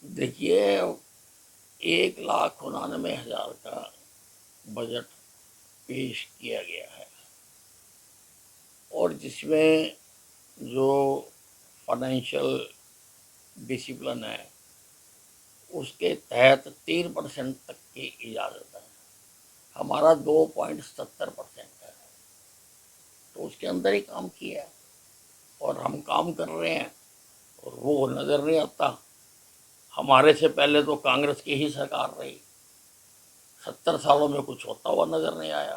دیکھیے 1,99,000 کا بجٹ پیش کیا گیا ہے، اور جس میں جو فائنینشیل ڈسپلن ہے اس کے تحت 3% تک کی اجازت ہے۔ ہمارا 2.70% ہے، تو اس کے اندر ہی کام کیا ہے اور ہم کام کر رہے ہیں، اور وہ نظر نہیں آتا۔ ہمارے سے پہلے تو کانگریس کی ہی سرکار رہی، 70 سالوں میں کچھ ہوتا ہوا نظر نہیں آیا،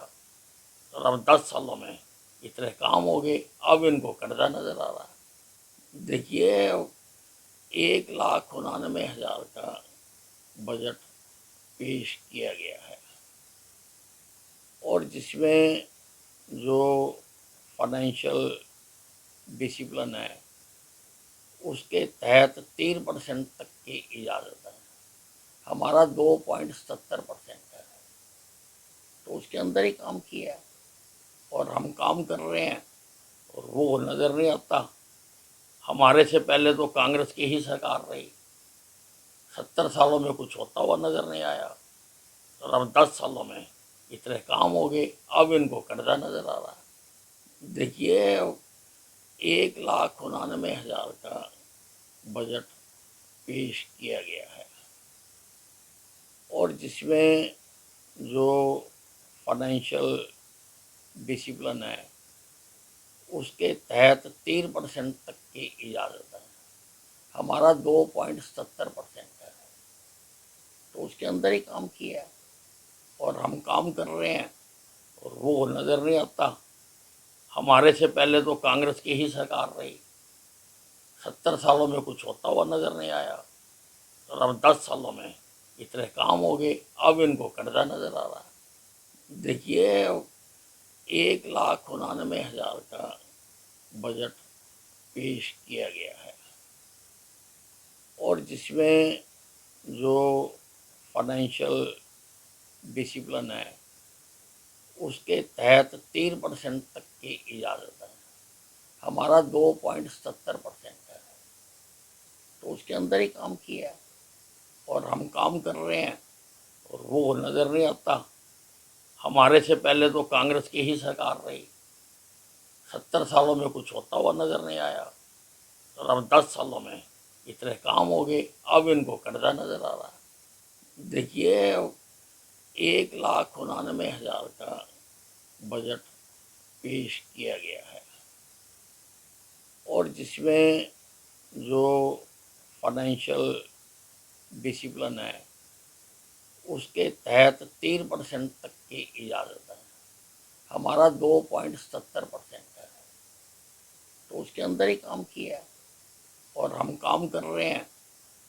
اور اب 10 سالوں میں اتنے کام ہو گئے، اب ان کو قرضہ نظر آ رہا ہے۔ دیکھیے 1,99,000 کا بجٹ پیش کیا گیا ہے، اور جس میں جو فائنینشیل ڈسپلن ہے اس کے تحت 3% تک کی اجازت ہے۔ ہمارا 2.70% ہے، تو اس کے اندر ہی کام کیا ہے اور ہم کام کر رہے ہیں، اور وہ نظر نہیں آتا۔ ہمارے سے پہلے تو کانگریس کی ہی سرکار رہی، 70 سالوں میں کچھ ہوتا ہوا نظر نہیں آیا، اور اب 10 سالوں میں اتنے کام ہو گئے، اب ان کو قرضہ نظر آ رہا ہے۔ دیکھیے 1,99,000 کا بجٹ پیش کیا گیا ہے، اور جس میں جو فائنینشیل ڈسپلن ہے اس کے تحت 3% تک کی اجازت ہے۔ ہمارا 2.70% ہے، تو اس کے اندر ہی کام کیا ہے اور ہم کام کر رہے ہیں، اور وہ نظر نہیں آتا۔ ہمارے سے پہلے تو کانگریس کی ہی سرکار رہی، 70 سالوں میں کچھ ہوتا ہوا نظر نہیں آیا، اور اب 10 سالوں میں اتنے کام ہو گئے، اب ان کو قرضہ نظر آ رہا ہے۔ دیکھیے 1,99,000 کا بجٹ پیش کیا گیا ہے، اور جس میں جو فائنینشیل ڈسپلن ہے اس کے تحت 3% تک کی اجازت ہے۔ ہمارا 2.70% ہے، تو اس کے اندر ہی کام کیا ہے اور ہم کام کر رہے ہیں، اور وہ نظر نہیں آتا۔ ہمارے سے پہلے تو کانگریس کی ہی سرکار رہی، 70 سالوں میں کچھ ہوتا ہوا نظر نہیں آیا، اور اب 10 سالوں میں اتنے کام ہو گئے، اب ان کو قرضہ نظر آ رہا ہے۔ دیکھیے 1,99,000 کا بجٹ پیش کیا گیا ہے، اور جس میں جو فائنینشیل ڈسپلن ہے اس کے تحت 3% تک کی اجازت ہے۔ ہمارا 2.70% ہے، تو اس کے اندر ہی کام کیا ہے اور ہم کام کر رہے ہیں،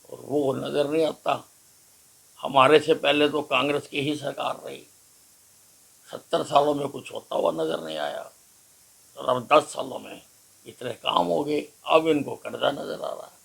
اور وہ نظر نہیں آتا۔ ہمارے سے پہلے تو کانگریس کی ہی سرکار رہی، 70 سالوں میں کچھ ہوتا ہوا نظر نہیں آیا، اور اب 10 سالوں میں اتنے کام ہو گئے، اب ان کو قرضہ نظر آ رہا ہے۔